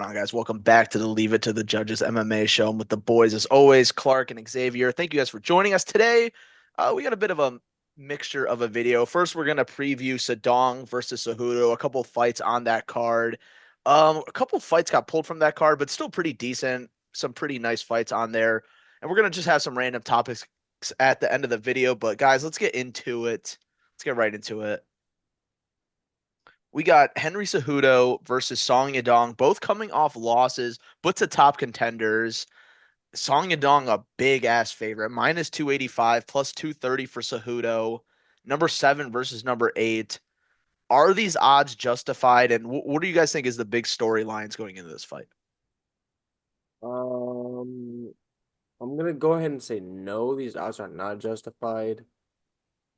on, guys? Welcome back to the Leave It to the Judges MMA show. I'm with the boys, as always, Clark and Xavier. Thank you guys for joining us today. We got a bit of a mixture of a video. First, we're going to preview Yadong versus Cejudo, a couple fights on that card. A couple fights got pulled from that card, but still pretty decent. Some pretty nice fights on there. And we're going to just have some random topics at the end of the video. But, guys, let's get into it. Let's get right into it. We got Henry Cejudo versus Song Yadong, both coming off losses, but to top contenders. Song Yadong, a big ass favorite, minus 285, plus 230 for Cejudo. Number seven versus number eight. Are these odds justified? And what do you guys think is the big storylines going into this fight? Um, I'm gonna go ahead and say no, these odds are not justified.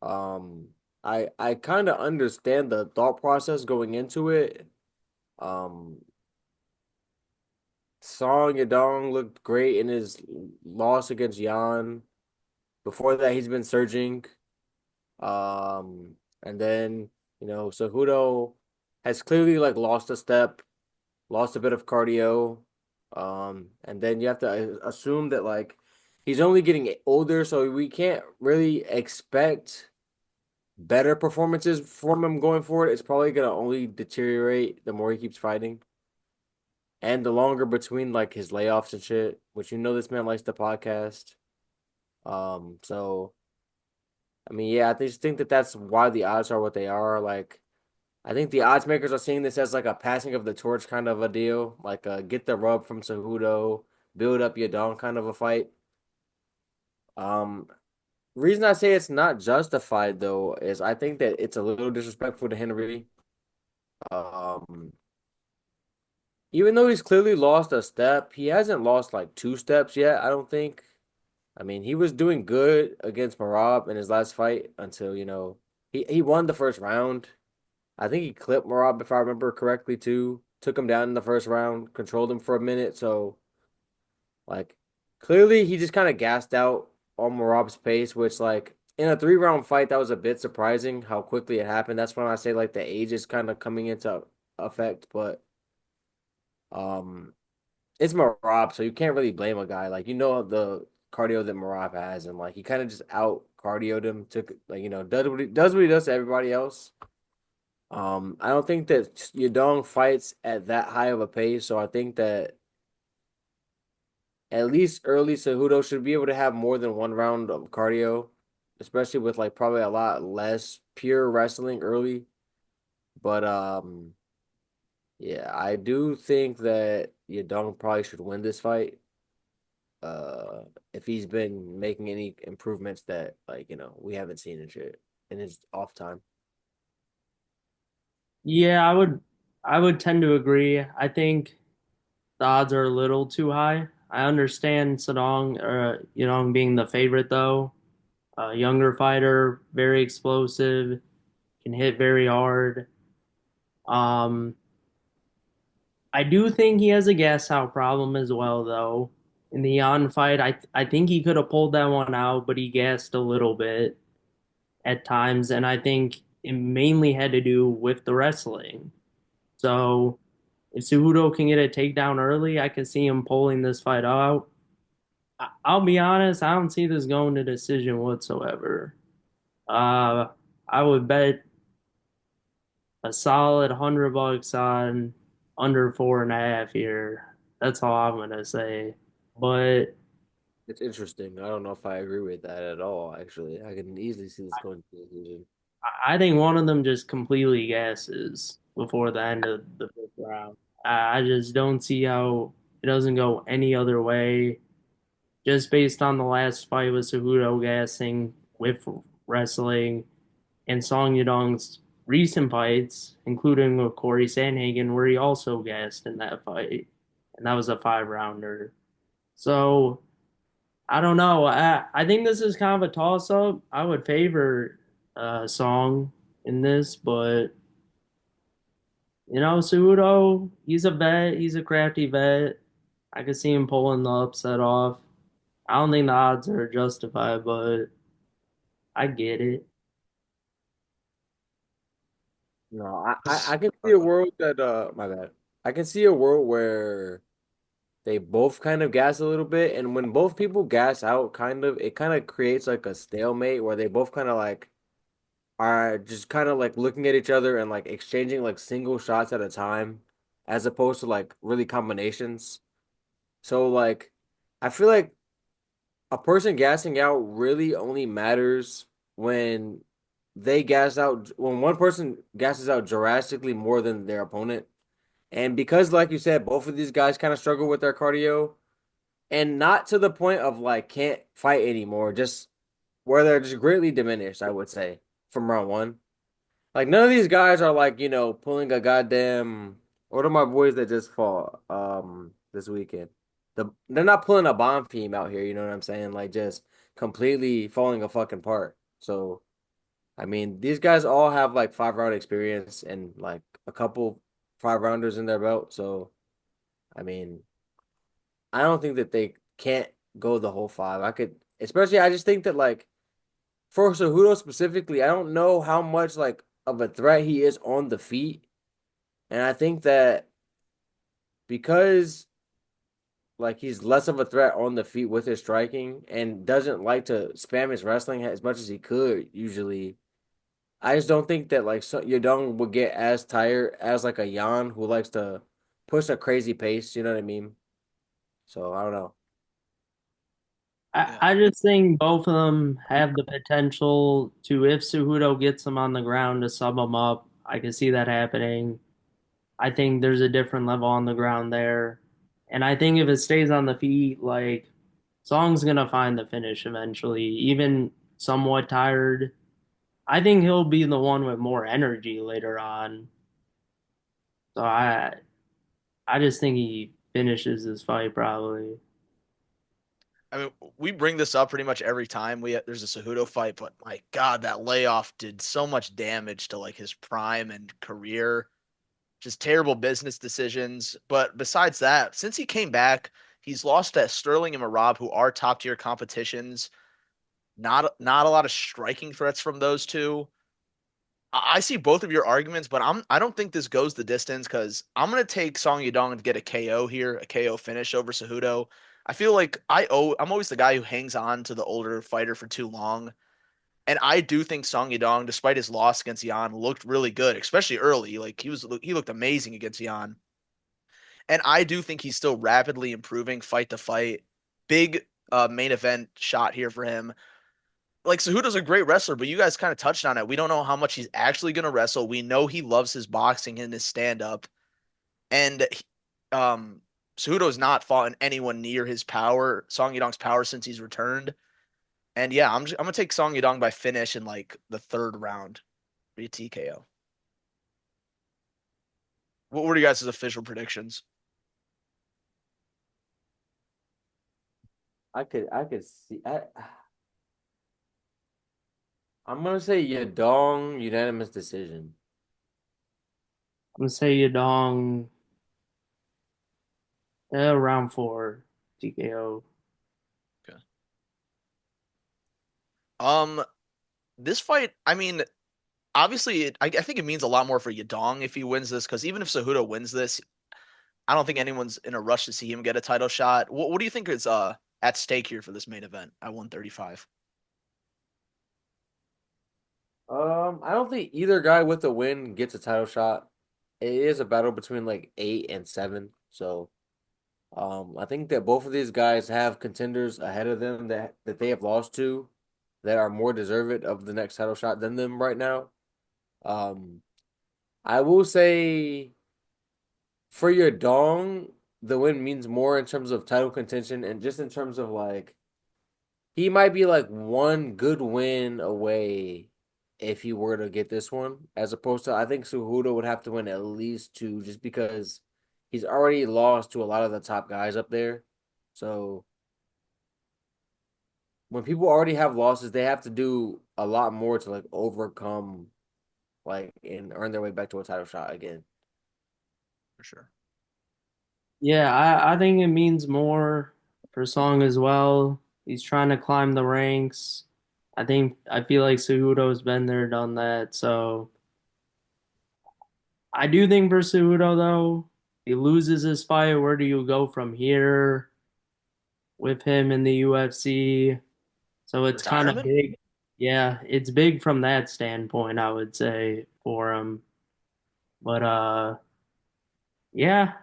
Um, I kind of understand the thought process going into it. Um, Song Yadong looked great in his loss against Yan. Before that, he's been surging. And then, Cejudo has clearly like lost a step, lost a bit of cardio. And then you have to assume that like he's only getting older, so we can't really expect better performances from him going forward. It's probably gonna only deteriorate the more he keeps fighting. And the longer between like his layoffs and shit, which this man likes the podcast. So I mean, yeah, I just think that that's why the odds are what they are. Like, I think the odds makers are seeing this as like a passing of the torch kind of a deal, like get the rub from Cejudo, build up your Yadong kind of a fight. Um, Reason I say it's not justified though is I think that it's a little disrespectful to Henry. Um, Even though he's clearly lost a step, he hasn't lost like two steps yet, I don't think. I mean, he was doing good against Marab in his last fight until, he won the first round. I think he clipped Marab if I remember correctly too. Took him down in the first round, controlled him for a minute. So like clearly he just kind of gassed out on Marab's pace, which like in a 3 round fight, that was a bit surprising how quickly it happened. That's when I say like the age is kind of coming into effect, but um it's Marab, so you can't really blame a guy. Like the cardio that Marab has, and like he kind of just out cardioed him, took like does what he does to everybody else. I don't think that Yadong fights at that high of a pace, so I think that at least early Cejudo should be able to have more than 1 round of cardio, especially with like probably a lot less pure wrestling early. But yeah, I do think that Yadong probably should win this fight. Uh, if he's been making any improvements that like we haven't seen in shit in his off time. Yeah, I would tend to agree. I think the odds are a little too high. I understand Yadong being the favorite though. A younger fighter, very explosive, can hit very hard. Um, I do think he has a gas out problem as well though. In the Yan fight, I think he could have pulled that one out, but he gassed a little bit at times, and I think it mainly had to do with the wrestling. So if Cejudo can get a takedown early, I can see him pulling this fight out. I'll be honest, I don't see this going to decision whatsoever. Uh, I would bet a solid $100 on under 4.5 here. That's all I'm gonna say. But It's interesting. I don't know if I agree with that at all, actually. I can easily see this going to a decision. I think one of them just completely gasses before the end of the fifth round. I just don't see how it doesn't go any other way. Just based on the last fight with Cejudo gassing with wrestling and Song Yadong's recent fights, including with Corey Sandhagen, where he also gassed in that fight, and that was a 5 rounder. So I don't know. I think this is kind of a toss up. I would favor Song in this, but Cejudo, he's a vet. He's a crafty vet. I could see him pulling the upset off. I don't think the odds are justified, but I get it. No, I can see a world that my bad. I can see a world where they both kind of gas a little bit, and when both people gas out, it kind of creates like a stalemate where they both kind of like are just kind of like looking at each other and like exchanging like single shots at a time, as opposed to like really combinations. So like, I feel like a person gassing out really only matters when when one person gasses out drastically more than their opponent. And because, like you said, both of these guys kind of struggle with their cardio, and not to the point of like can't fight anymore, just where they're just greatly diminished, I would say, from round one. Like none of these guys are like, pulling a goddamn what are my boys that just fought this weekend? They're not pulling a bomb theme out here, you know what I'm saying? Like just completely falling a fucking part. So I mean, these guys all have like 5 round experience and like a couple 5 rounders in their belt. So I mean, I don't think that they can't go the whole five. Especially I just think that like for Cejudo specifically, I don't know how much like of a threat he is on the feet. And I think that because like he's less of a threat on the feet with his striking and doesn't like to spam his wrestling as much as he could usually. I just don't think that like Yadong would get as tired as like a Yan who likes to push a crazy pace, you know what I mean? So I don't know. Yeah. I just think both of them have the potential to, if Cejudo gets them on the ground, to sub them up. I can see that happening. I think there's a different level on the ground there. And I think if it stays on the feet, like Song's gonna find the finish eventually, even somewhat tired. I think he'll be the one with more energy later on. So I just think he finishes this fight probably. I mean, we bring this up pretty much every time there's a Cejudo fight, but my God, that layoff did so much damage to like his prime and career. Just terrible business decisions. But besides that, since he came back, he's lost to Sterling and Marab, who are top tier competitions. Not a lot of striking threats from those two. I see both of your arguments, but I don't think this goes the distance because I'm gonna take Song Yadong to get a KO here, a KO finish over Cejudo. I feel like I'm always the guy who hangs on to the older fighter for too long. And I do think Song Yadong, despite his loss against Yan, looked really good, especially early. Like he looked amazing against Yan. And I do think he's still rapidly improving fight to fight. Big main event shot here for him. Like Cejudo's a great wrestler, but you guys kind of touched on it. We don't know how much he's actually going to wrestle. We know he loves his boxing and his stand up, and Cejudo's not fought anyone near his power, Song Yadong's power since he's returned. And yeah, I'm gonna take Song Yadong by finish in like the third round, via TKO. What were you guys' official predictions? I could see I'm gonna say Yadong unanimous decision. I'm gonna say Yadong round four TKO. Okay. Um, this fight, I mean, obviously, I think it means a lot more for Yadong if he wins this, because even if Cejudo wins this, I don't think anyone's in a rush to see him get a title shot. What do you think is at stake here for this main event at 135? I don't think either guy with the win gets a title shot. It is a battle between like 8 and 7. So I think that both of these guys have contenders ahead of them that they have lost to that are more deserving of the next title shot than them right now. Um, I will say for your Dong, the win means more in terms of title contention and just in terms of like he might be like one good win away if he were to get this one, as opposed to I think Cejudo would have to win at least two just because he's already lost to a lot of the top guys up there. So when people already have losses, they have to do a lot more to like overcome like and earn their way back to a title shot again. For sure. Yeah, I think it means more for Song as well. He's trying to climb the ranks. I feel like Cejudo's been there, done that. So I do think for Cejudo though. he loses his fight, where do you go from here with him in the UFC? So it's kind of Retirement? big. Yeah, it's big from that standpoint, I would say, for him. But yeah,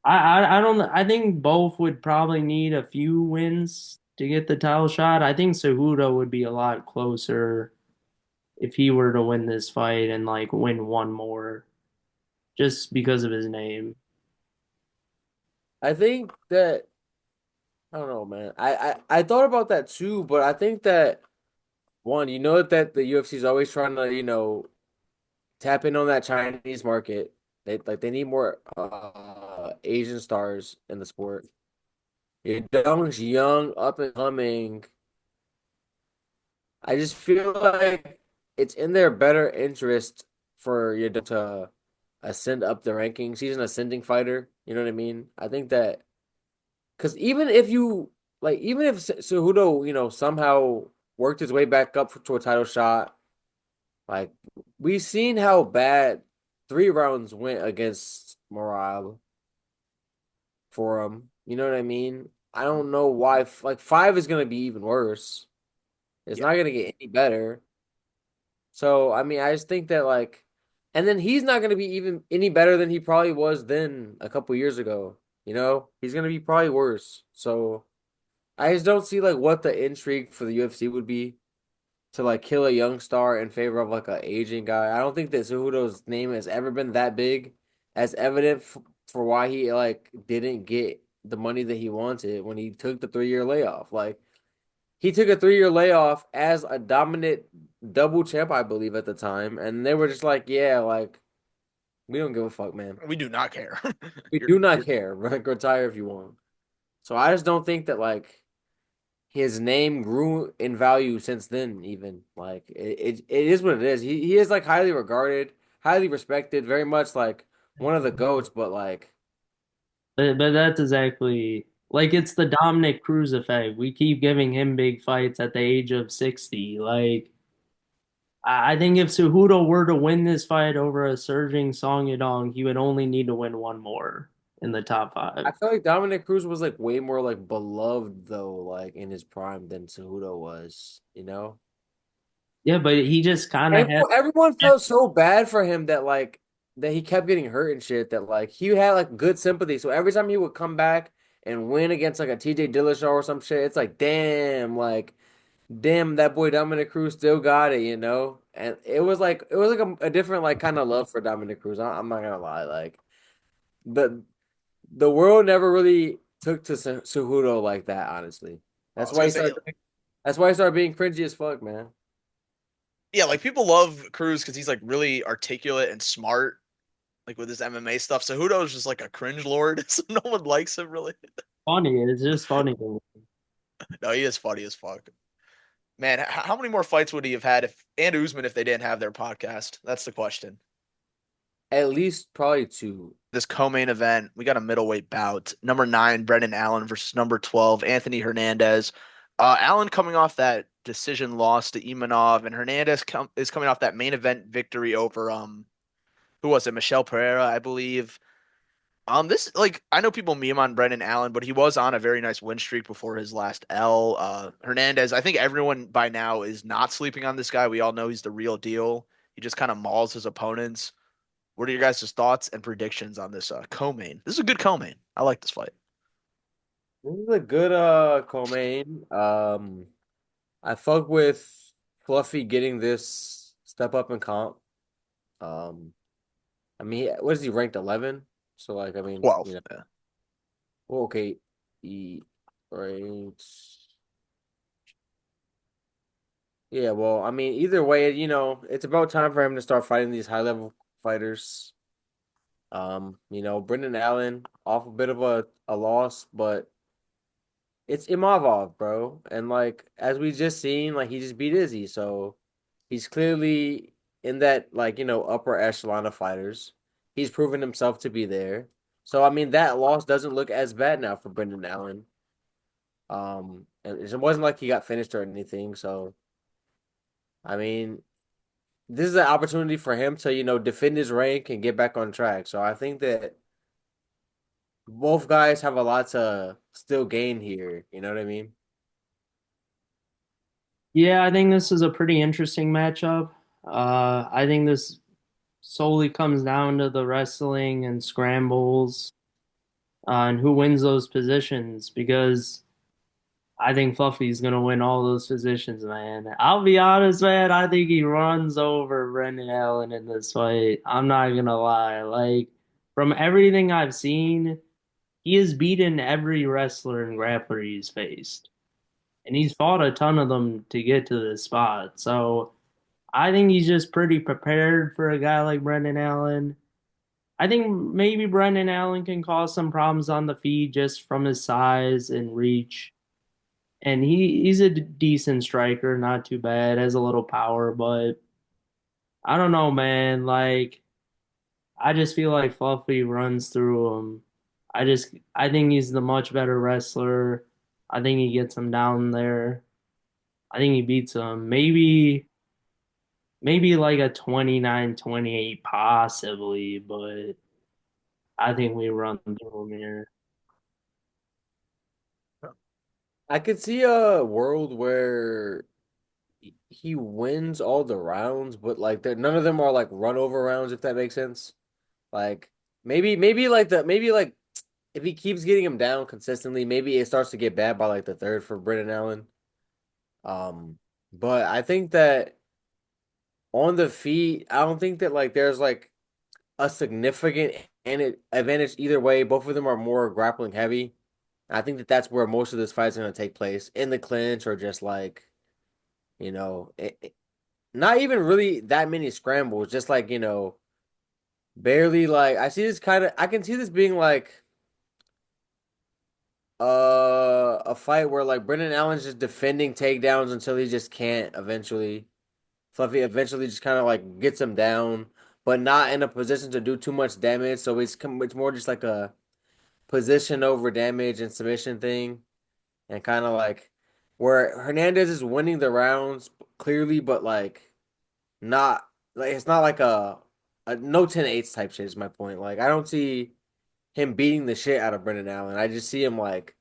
I don't I think both would probably need a few wins to get the title shot. I think Cejudo would be a lot closer if he were to win this fight and like win one more just because of his name. I think that I don't know, man. I thought about that too, but I think that one, that the UFC is always trying to, tap in on that Chinese market. They need more Asian stars in the sport. Yadong's young, up and coming. I just feel like it's in their better interest for Yadong to ascend up the rankings. He's an ascending fighter. You know what I mean? I think that because even if Cejudo, somehow worked his way back up to a title shot, like we've seen how bad 3 rounds went against Morab for him. You know what I mean? I don't know why. Like 5 is gonna be even worse. It's Yeah. not gonna get any better. So I mean, I just think that and then he's not gonna be even any better than he probably was then a couple years ago. He's gonna be probably worse. So I just don't see what the intrigue for the UFC would be to kill a young star in favor of a aging guy. I don't think that Cejudo's name has ever been that big as evident for why he didn't get the money that he wanted when he took the 3-year layoff. He took a 3-year layoff as a dominant double champ, I believe, at the time, and they were just like, yeah, we don't give a fuck, man. We do not care. We You're do not you're care. Retire if you want. So I just don't think that his name grew in value since then. Even it is what it is. He is highly regarded, highly respected, very much one of the goats. But But that's exactly like it's the Dominic Cruz effect. We keep giving him big fights at the age of 60. Like I think if Cejudo were to win this fight over a surging Song Yadong, he would only need to win one more in the top I five. feel like Dominic Cruz was way more beloved though, in his prime than Cejudo was. Yeah, but he just kind of Everyone felt so bad for him that that he kept getting hurt and shit that he had good sympathy. So every time he would come back and win against a TJ Dillashaw or some shit, it's damn, damn that boy Dominic Cruz still got it. And it was a different kind of love for Dominic Cruz. I'm not gonna lie, the the world never really took to Cejudo like that, honestly. I That's was why gonna he say, started. That's why he started being cringy as fuck, man. yeah, like people love Cruz because he's like really articulate and smart, like with his MMA stuff. So Cejudo is just like a cringe lord, so no one likes him really. funny. It's just funny to me. No, he is funny as fuck. Man, how many more fights would he have had if and Usman if they didn't have their podcast? That's the question. At least probably 2. This co-main event, we got a middleweight bout. Number 9, Brendan Allen versus number 12, Anthony Hernandez. Allen coming off that decision loss to Imanov, and Hernandez is coming off that main event victory over who was it? Michelle Pereira, I believe. This like I know people meme on Brendan Allen, but he was on a very nice win streak before his last L. Hernandez, I think everyone by now is not sleeping on this guy. We all know he's the real deal. He just kind of mauls his opponents. What are your guys' thoughts and predictions on this co-main? This is a good co-main. I like this fight. This is a good co-main. I fuck with Fluffy getting this step up in comp. Um, I mean, what is he ranked 11? So I mean, 12. Yeah. well, okay, he ranked. Yeah, well, I mean, either way, it's about time for him to start fighting these high level fighters. Brendan Allen off a bit of a loss, but it's Imavov, bro. And as we just seen, he just beat Izzy, so he's clearly in that upper echelon of fighters. He's proven himself to be there. So I mean that loss doesn't look as bad now for Brendan Allen. And it wasn't like he got finished or anything. So I mean, this is an opportunity for him to defend his rank and get back on track. So I think that both guys have a lot to still gain here. You know what I mean? Yeah, I think this is a pretty interesting matchup. I think this solely comes down to the wrestling and scrambles, and who wins those positions because I think Fluffy's gonna win all those positions, man. I'll be honest, man. I think he runs over Brendan Allen in this fight. I'm not gonna lie. Like, from everything I've seen, he has beaten every wrestler and grappler he's faced. And he's fought a ton of them to get to this spot. So I think he's just pretty prepared for a guy like Brendan Allen. I think maybe Brendan Allen can cause some problems on the feet just from his size and reach. And he's a decent striker, not too bad, has a little power, but I don't know, man. Like, I just feel like Fluffy runs through him. I think he's the much better wrestler. I think he gets him down there. I think he beats him. Maybe like a 29-28 possibly, but I think we run through him here. I could see a world where he wins all the rounds, but like none of them are like run over rounds, if that makes sense. Like maybe like if he keeps getting him down consistently, maybe it starts to get bad by like the third for Brendan Allen. Um, but I think that on the feet, I don't think that like there's like a significant advantage either way. Both of them are more grappling heavy. I think that that's where most of this fight is going to take place in the clinch or just like, not even really that many scrambles, just like, barely like I can see this being like a fight where like Brendan Allen's just defending takedowns until he just can't eventually. Fluffy eventually just kind of like gets him down, but not in a position to do too much damage. So it's more just like a position over damage and submission thing, and kind of like where Hernandez is winning the rounds clearly, but like not like it's not like a no 10-8 type shit is my point. Like I don't see him beating the shit out of Brendan Allen. I just see him like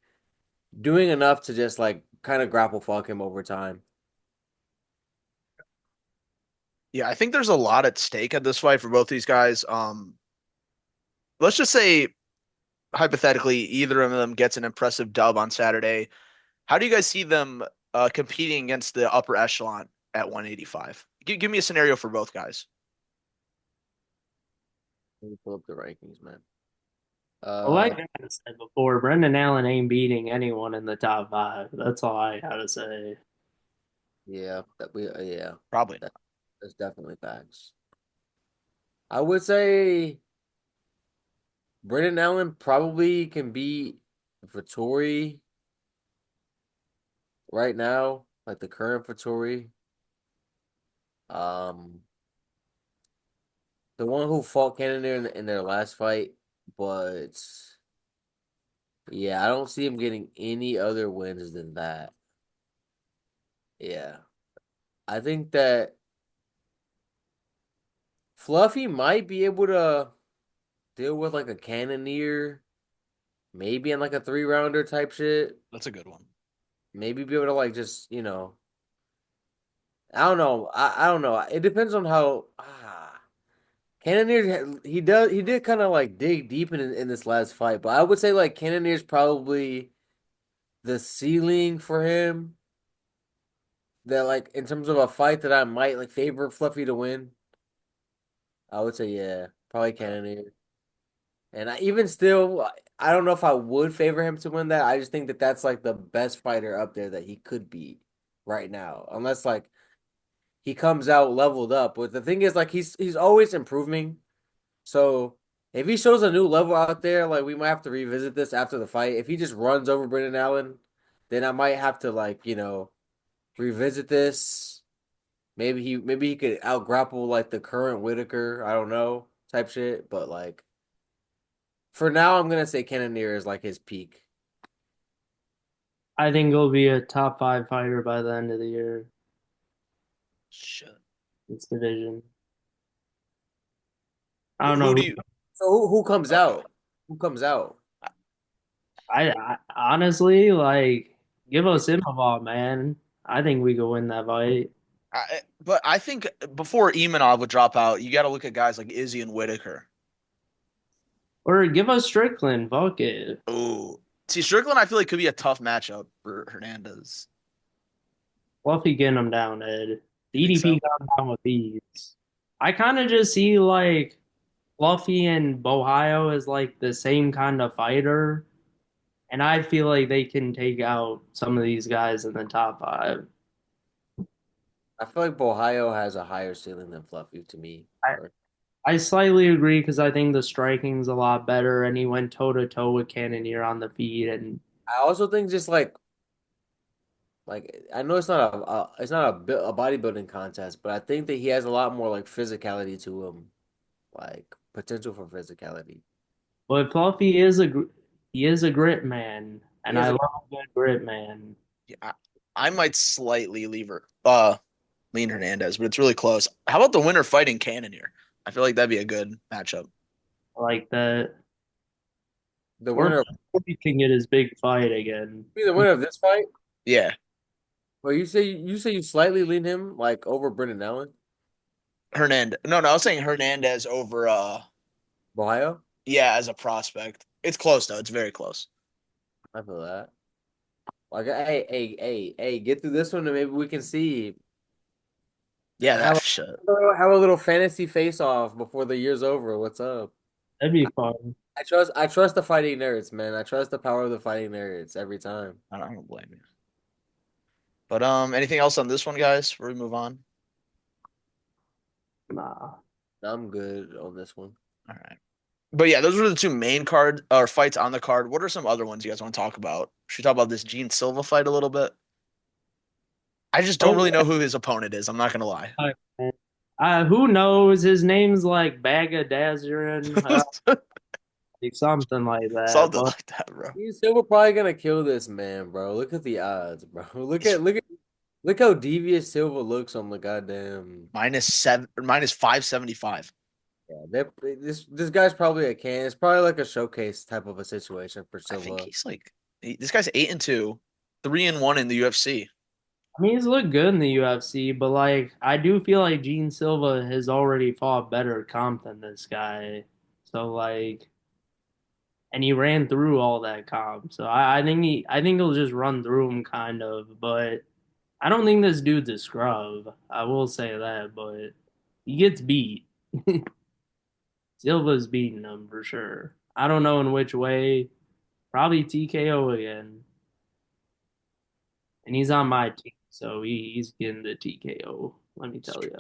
doing enough to just like kind of grapple fuck him over time. Yeah, I think there's a lot at stake at this fight for both these guys. Let's just say hypothetically either of them gets an impressive dub on Saturday. How do you guys see them competing against the upper echelon at 185? Give me a scenario for both guys. Let me pull up the rankings, man. Like Uh, I said before, Brendan Allen ain't beating anyone in the top five. That's all I gotta say. yeah, Probably that, not. that's definitely facts. I would say Brendan Allen probably can beat Vittori right now, like the current Vittori. Um, the one who fought Cannonier in their last fight, but yeah, I don't see him getting any other wins than that. Yeah, I think that Fluffy might be able to deal with like a Cannoneer, maybe in like a 3 rounder type shit. That's a good one. Maybe be able to like just I don't know. I don't know. It depends on how Cannoneer he did kind of like dig deep in this last fight, but I would say like Cannonier's probably the ceiling for him. That like in terms of a fight that I might like favor Fluffy to win. I would say yeah, probably Yeah. Cannoneer. And even still, I don't know if I would favor him to win that. I just think that that's like the best fighter up there that he could beat right now, unless like he comes out leveled up. But the thing is, like he's always improving. So if he shows a new level out there, like we might have to revisit this after the fight. If he just runs over Brendan Allen, then I might have to like revisit this. Maybe he could out grapple like the current Whitaker. I don't know type shit. But like for now, I'm gonna say Cannonier is like his peak. I think he'll be a top five fighter by the end of the year. Shit. This division. I don't know Who who. do you? So who comes Okay. out? Who comes out? I honestly like give us Imavov, man. I think we could win that fight. But I think before Imanov would drop out, you got to look at guys like Izzy and Whitaker. Or give us Strickland. Fuck it. Ooh. See, Strickland, I feel like could be a tough matchup for Hernandez. Fluffy getting him down, Ed. You think DDP so? got him down with these. I kind of just see like Fluffy and Bohio as like the same kind of fighter, and I feel like they can take out some of these guys in the top five. I feel like Ohio has a higher ceiling than Fluffy to me. I, I slightly agree because I think the striking's a lot better, and he went toe to toe with Cannonier on the feet, and I also think just like I know it's not it's not a bodybuilding contest, but I think that he has a lot more like physicality to him, like potential for physicality. but Fluffy he is a grit man, He and has I a love a good grit man. Yeah, I might slightly lean Hernandez, but it's really close. How about the winner fighting Cannonier? I feel like that'd be a good matchup. I like that. the Or winner. Fluffy can get his big fight again. Be the winner of this fight. Yeah, Well, you say you slightly lean him like over Brendan Allen, Hernandez. No, no, I was saying Hernandez over Ohio. yeah, as a prospect. It's close though. It's very close. I feel that. Like, hey, get through this one and maybe we can see Yeah, that have shit. have a little fantasy face off before the year's over. What's up? That'd be fun. I trust the fighting nerds, man. I trust the power of the fighting nerds every time. I don't blame you. But anything else on this one, guys? Before we move on. Nah. I'm good on this one. All right. But yeah, those were the two main card or fights on the card. What are some other ones you guys want to talk about? Should we talk about this Gene Silva fight a little bit? I just don't Oh, really know who his opponent is. I'm not gonna lie. yeah. Who knows? His name's like Bagadaziran, like something like that. Something But like that, bro. He's still probably gonna kill this man, bro. Look at the odds, bro. Look how devious Silva looks on the goddamn. Minus 575. Yeah, this guy's probably a can. It's probably like a showcase type of a situation for I think Silva. he's like this guy's 8-2, 3-1 in the UFC. I mean, he's looked good in the UFC, but like I do feel like Gene Silva has already fought better comp than this guy. So like, and he ran through all that comp. So I think he'll just run through him kind of, but I don't think this dude's a scrub. I will say that, but he gets beat. Silva's beating him for sure. I don't know in which way. Probably TKO again. And he's on my team, so he's getting the TKO. Let me tell you.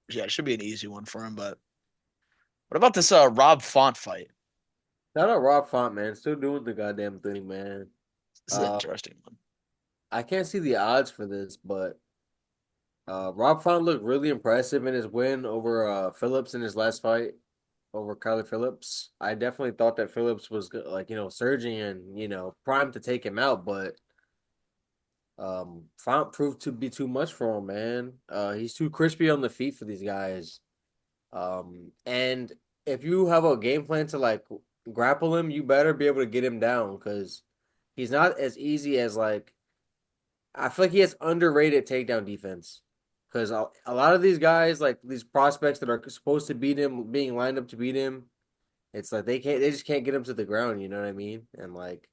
Yeah, it should be an easy one for him. But what about this Rob Font fight? Shout out Rob Font, man. Still doing the goddamn thing, man. This is an Uh, interesting one. I can't see the odds for this, but Rob Font looked really impressive in his win over Phillips in his last fight over Kyler Phillips. I definitely thought that Phillips was like surging and primed to take him out, but Font proved to be too much for him, man. He's too crispy on the feet for these guys. And if you have a game plan to like grapple him, you better be able to get him down because he's not as easy as like I feel like he has underrated takedown defense. Because a lot of these guys, like these prospects that are supposed to beat him, being lined up to beat him, it's like they just can't get him to the ground. You know what I mean? And like,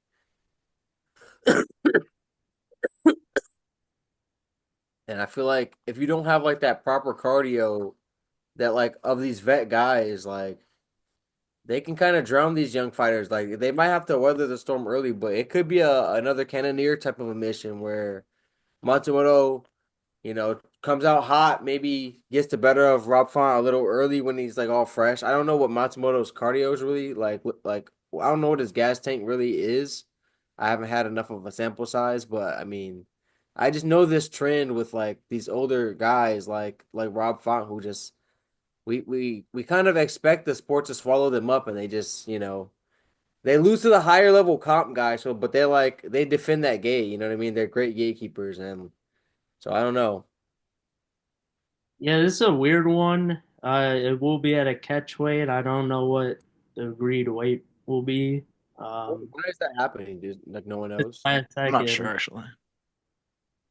and I feel like if you don't have like that proper cardio, that like of these vet guys, like they can kind of drown these young fighters. Like they might have to weather the storm early, but it could be another Cannoneer type of a mission where Matsumoto comes out hot, maybe gets the better of Rob Font a little early when he's like all fresh. I don't know what Matsumoto's cardio is really like. Like I don't know what his gas tank really is. I haven't had enough of a sample size, but I mean, I just know this trend with like these older guys like Rob Font who just we kind of expect the sport to swallow them up, and they just they lose to the higher level comp guys. So, but they defend that gate. You know what I mean? They're great gatekeepers, and so I don't know. Yeah, this is a weird one. It will be at a catch weight. I don't know what the agreed weight will be. Um, Why is that happening, dude? Like no one this knows. last I'm not second, sure actually.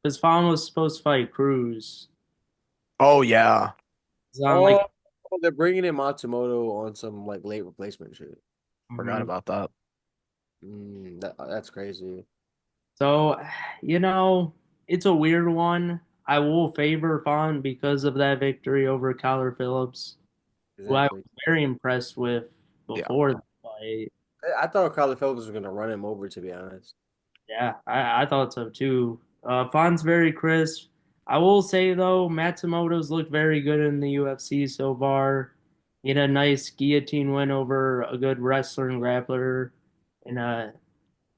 because Fawn was supposed to fight Cruz. Oh yeah, He's on Oh, like, they're bringing in Matsumoto on some like late replacement shit. forgot mhm. about that. That's crazy. So, you know, it's a weird one. I will favor Fawn because of that victory over Kyler Phillips, who I Exactly. was very impressed with Yeah. before the fight. I thought Carly Phillips was gonna run him over, to be honest. Yeah, I thought so too. Fawn's very crisp. I will say though, Matsumoto's looked very good in the UFC so far. He had a nice guillotine win over a good wrestler and grappler in Dan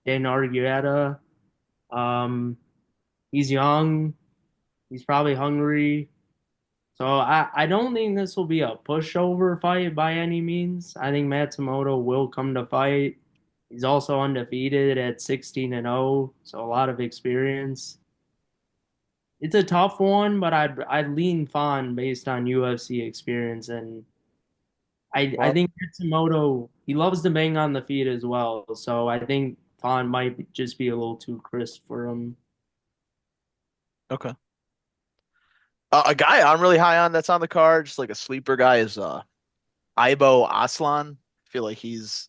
Argueta. Um, he's young. He's probably hungry. So I don't think this will be a pushover fight by any means. I think Matsumoto will come to fight. He's also undefeated at 16-0, so a lot of experience. It's a tough one, but I'd lean Fawn based on UFC experience, and I Well, think Matsumoto he loves to bang on the feet as well. So I think Fawn might just be a little too crisp for him. Okay. A guy I'm really high on that's on the card, just like a sleeper guy, is Ibo Aslan. I feel like he's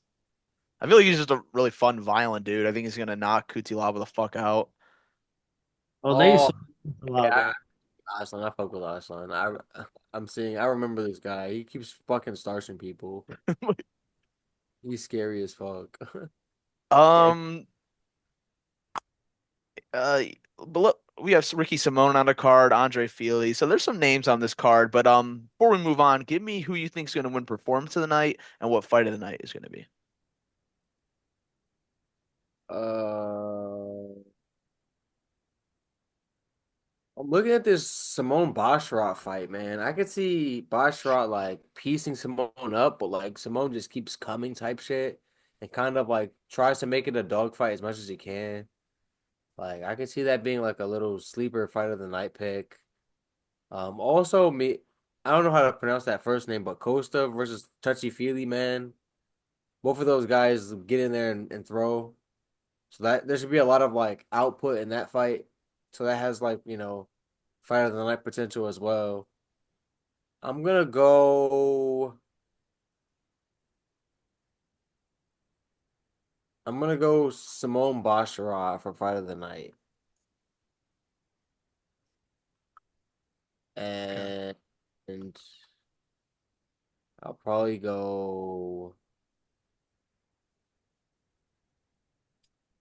just a really fun, violent dude. I think he's gonna knock Kutilaba the fuck out. Oh, they oh sold yeah, Lava. Aslan. I fuck with Aslan. I'm seeing. I remember this guy. He keeps fucking starching people. He's scary as fuck. Um, uh, but look, we have Ricky Simone on the card, Andre Fili. So there's some names on this card. But before we move on, give me who you think's gonna win performance of the night and what fight of the night is gonna be. Uh, I'm looking at this Simone Basharat fight, man. I could see Basharat like piecing Simone up, but like Simone just keeps coming type shit and kind of like tries to make it a dogfight as much as he can. Like I could see that being like a little sleeper fight of the night pick. Also me, I don't know how to pronounce that first name, but Costa versus Touchy Feely, man. Both of those guys get in there and throw. So that there should be a lot of like output in that fight. So that has like, fight of the night potential as well. I'm gonna go I'm gonna go Simone Basharat for fight of the night. Okay. And and I'll probably go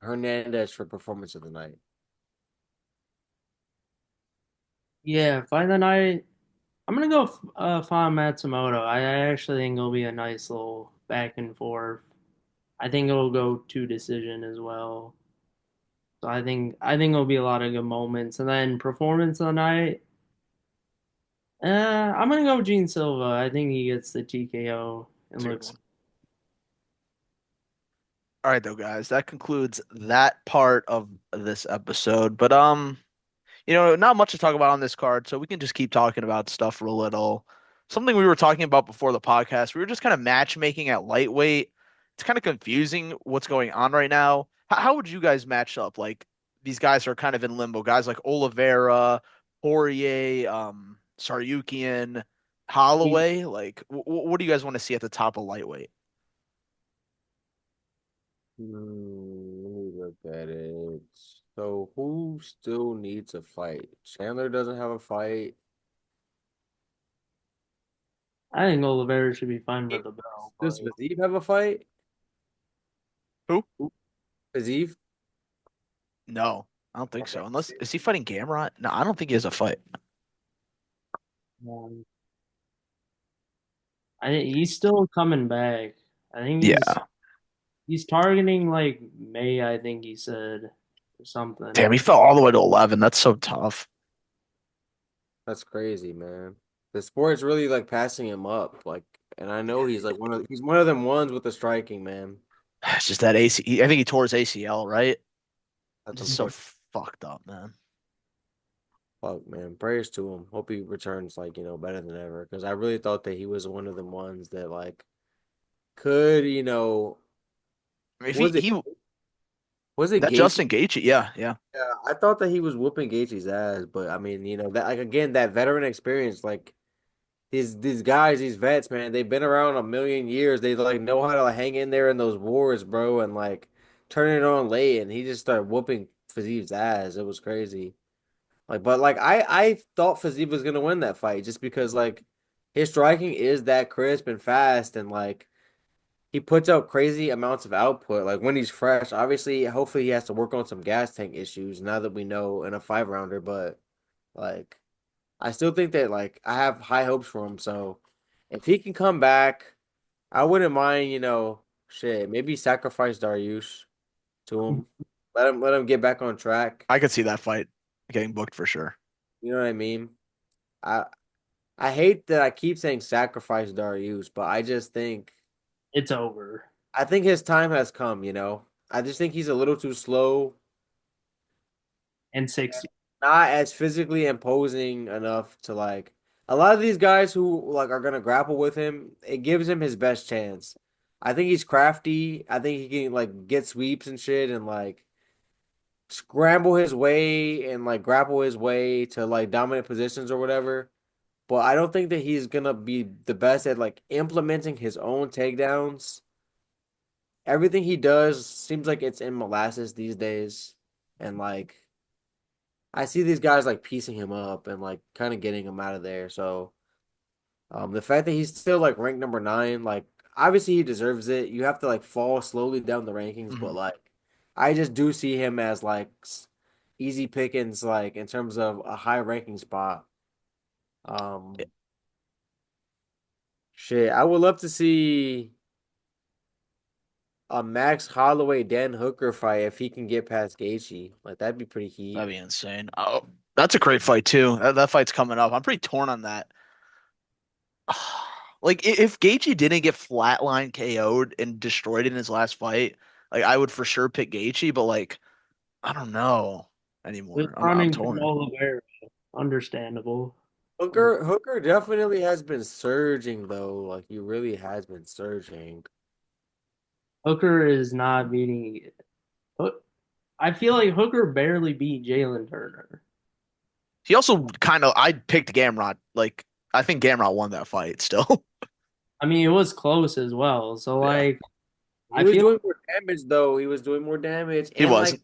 Hernandez for performance of the night. Yeah, fight the night. I'm gonna go Fawn Matsumoto. I actually think it'll be a nice little back and forth. I think it'll go to decision as well. So I think it'll be a lot of good moments. And then performance of the night. I'm gonna go Gene Silva. I think he gets the TKO and That's a good looks. one. All right, though, guys, that concludes that part of this episode. But not much to talk about on this card, so we can just keep talking about stuff for a little. Something we were talking about before the podcast, we were just kind of matchmaking at lightweight. It's kind of confusing what's going on right now. How would you guys match up? Like these guys are kind of in limbo. Guys like Oliveira, Poirier, Saryukian, Holloway. Like, what do you guys want to see at the top of lightweight? Let me look at it. So who still needs a fight? Chandler doesn't have a fight. I think Oliveira should be fine for the belt, Does but Fiziev have a fight? Who? Fiziev? No, I don't think Okay. so. Unless is he fighting Gamrot? No, I don't think he has a fight. um, he's still coming back. I think he's Yeah. he's targeting like May. I think he said or something. Damn, he fell all the way to 11. That's so tough. That's crazy, man. The sport's really like passing him up. Like, and I know he's one of them ones with the striking, man. It's just that I think he tore his ACL, right? That's Just so unfortunate. fucked up, man. Fuck, man. Prayers to him. Hope he returns like, better than ever. Because I really thought that he was one of them ones that like could, I mean, if Was it he was it that Gaethje? Justin Gaethje, yeah, yeah. Yeah, I thought that he was whooping Gaethje's ass, but I mean, that like again that veteran experience, like these guys, these vets, man, they've been around a million years. They like know how to like, hang in there in those wars, bro, and like turn it on late. And he just started whooping Fizie's ass. It was crazy. Like, but like I thought Fiziev was gonna win that fight just because like his striking is that crisp and fast, and like he puts out crazy amounts of output. Like when he's fresh, obviously, hopefully he has to work on some gas tank issues now that we know in a 5 rounder. But like, I still think that like I have high hopes for him. So if he can come back, I wouldn't mind. Shit, maybe sacrifice Dariush to him. Let him get back on track. I could see that fight getting booked for sure. You know what I mean? I I hate that I keep saying sacrifice Darius, but It's over. I think his time has come. I just think he's a little too slow, And 60. not as physically imposing enough to like a lot of these guys who like are gonna grapple with him, it gives him his best chance. I think he's crafty. I think he can like get sweeps and shit and like scramble his way and like grapple his way to like dominant positions or whatever. But I don't think that he's gonna be the best at like implementing his own takedowns. Everything he does seems like it's in molasses these days. And like I see these guys like piecing him up and like kind of getting him out of there. So the fact that he's still like ranked number 9, like obviously he deserves it. You have to like fall slowly down the rankings, but Mhm. like I just do see him as like easy pickings, like in terms of a high ranking spot. Um Shit, I would love to see a Max Holloway Dan Hooker fight if he can get past Gaethje. Like that'd be pretty heat. That'd be insane. Oh, that's a great fight too. That fight's coming up. I'm pretty torn on that. Like if Gaethje didn't get flatline KO'd and destroyed in his last fight, like I would for sure pick Gaethje, but like I don't know Just anymore. I'm running torn. Canelo Vera. Understandable. Hooker definitely has been surging though. Like he really has been surging. Hooker is not beating. I feel like Hooker barely beat Jalen Turner. He also kind of I picked Gamrot. Like I think Gamrot won that fight still. I mean, it was close as well. So Yeah, like, He I was feel doing more damage though. He was doing more damage he wasn't.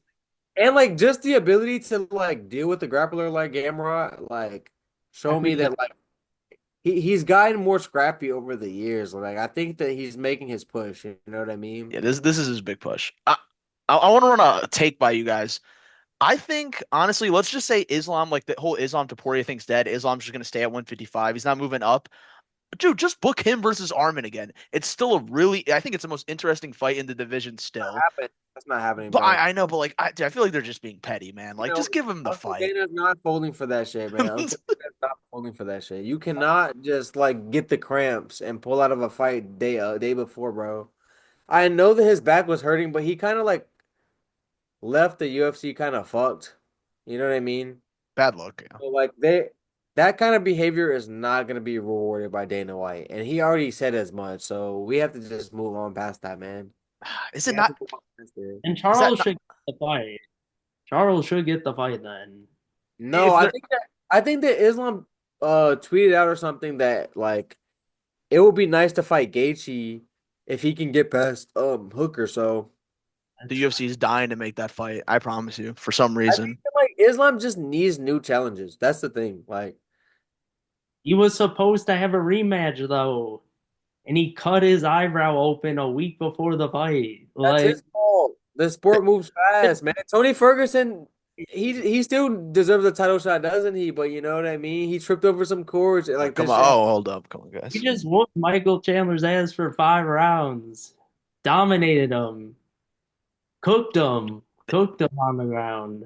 and like just the ability to like deal with the grappler like Gamrot, like I show me think that that like he's gotten more scrappy over the years. Like I think that he's making his push. You know what I mean? Yeah, this is his big push. I want to run a take by you guys. I think honestly, let's just say Islam, like the whole Islam Taporia thing's dead. Islam's just gonna stay at 155. He's not moving up. Dude, just book him versus Armin again. It's still a really, I think it's the most interesting fight in the division still. That's not happening, But bro. I know, but like dude, I feel like they're just being petty, man. You Like know, just give him the Uncle fight. Dana's not folding for that shit, man. Uncle Dana's not folding for that shit. You cannot just like get the cramps and pull out of a fight day before, bro. I know that his back was hurting, but he kind of like left the UFC kind of fucked. You know what I mean? Bad luck, yeah. So like that kind of behavior is not gonna be rewarded by Dana White, and he already said as much. So we have to just move on past that, man. Is We it have to not? move on past it. and Is that Charles not? should get the fight. Charles should get the fight then. No, If they're I think that Islam tweeted out or something that like it would be nice to fight Gaethje if he can get past Hooker. So the That's UFC is dying to make that fight, I promise you, for some I think reason. that, like Islam just needs new challenges. That's the thing. Like he was supposed to have a rematch though, and he cut his eyebrow open a week before the fight. that's Like his fault. The sport moves fast, man. Tony Ferguson, he still deserves a title shot, doesn't he? But you know what I mean. He tripped over some cords. Like Come this on. shit. Oh, hold up. Come on, he guys. just whooped Michael Chandler's ass for 5 rounds, dominated him, cooked him on the ground.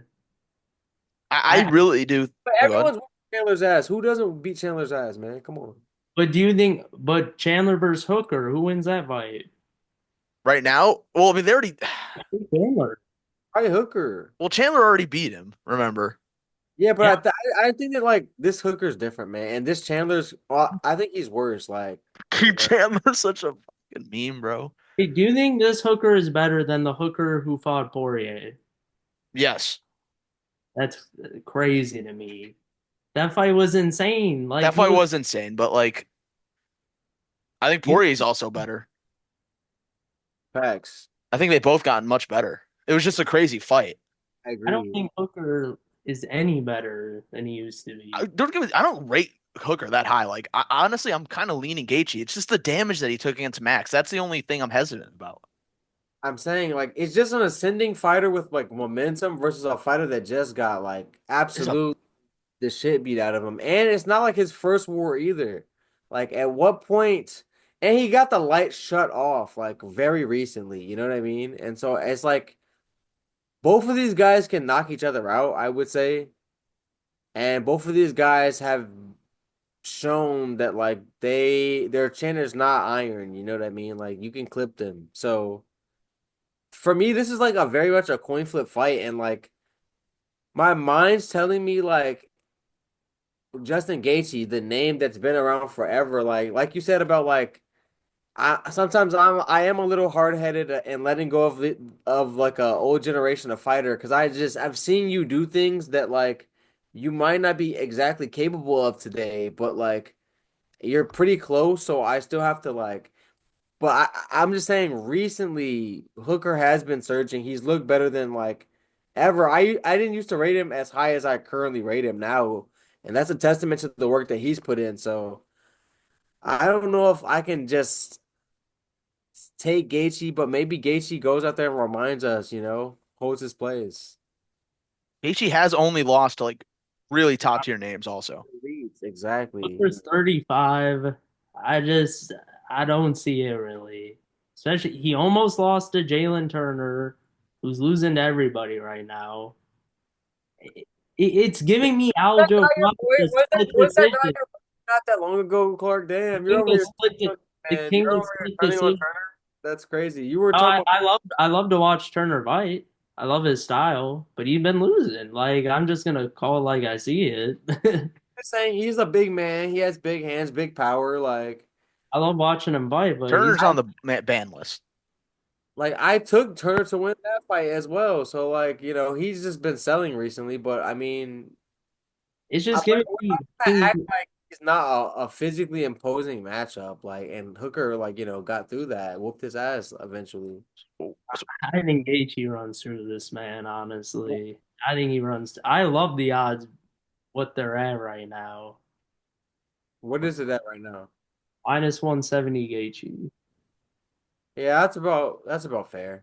I I really do. But Oh, go ahead. everyone's whooping Chandler's ass. Who doesn't beat Chandler's ass, man? Come on. but do you think? But Chandler versus Hooker, who wins that fight? Right now, well, I mean, they already, Chandler. Probably Hooker. well, Chandler already beat him, remember? Yeah, Yeah, but I think that like this Hooker's different, man. And this Chandler's, I think he's worse. Like, you Keep know, Chandler such a fucking meme, bro. Hey, do you think this Hooker is better than the Hooker who fought Poirier? Yes. That's crazy to me. That fight was insane. Like That he fight was, was insane, but like I think you, Poirier's also better. Facts. I think they both gotten much better. It was just a crazy fight. I I don't agree. think Hooker is any better than he used to be. I don't rate Hooker that high. Like honestly, I'm kind of leaning Gaethje. It's just the damage that he took against Max. That's the only thing I'm hesitant about. I'm saying like it's just an ascending fighter with like momentum versus a fighter that just got like There's a absolute the shit beat out of him. And it's not like his first war either. Like at what point and he got the light shut off like very recently, you know what I mean? And so it's like both of these guys can knock each other out, I would say. And both of these guys have shown that like their chin is not iron, you know what I mean? Like you can clip them. So for me, this is like a very much a coin flip fight, and like my mind's telling me like Justin Gaethje, the name that's been around forever, like you said about like I sometimes I am a little hard headed and letting go of like a old generation of fighter because I've seen you do things that like you might not be exactly capable of today, but like you're pretty close, so I still have to like. But I'm just saying, recently Hooker has been surging. He's looked better than like ever. I didn't used to rate him as high as I currently rate him now, and that's a testament to the work that he's put in. So I don't know if I can just take Gaethje, but maybe Gaethje goes out there and reminds us, holds his place. Gaethje has only lost to like really top tier names also. Leads, exactly. Hooker's 35. I just I don't see it really. Especially he almost lost to Jalen Turner, who's losing to everybody right now. It's giving me That Aljo guy, Crowder wait, a split was that guy decision. not that long ago, Clark? Damn, you're King over of here split turning on, the man. king You're of over here split turning on decision. Turner. That's crazy. You were No, talking about I love to watch Turner fight. I love his style, but he's been losing. Like I'm just gonna call it like I see it. saying he's a big man. He has big hands, big power. I love watching him fight, but he's Turner's on the ban list. Like I took Turner to win that fight as well. So like, he's just been selling recently, but I mean, it's I'm just like, giving we're me not gonna King. act like he's not a physically imposing matchup. Like, and Hooker, like, got through that, whooped his ass eventually. So I think Gaethje runs through this man. Honestly, I think he runs. I love the odds what they're at right now. What is it at right now? Minus 170 Gaethje. Yeah, that's about fair.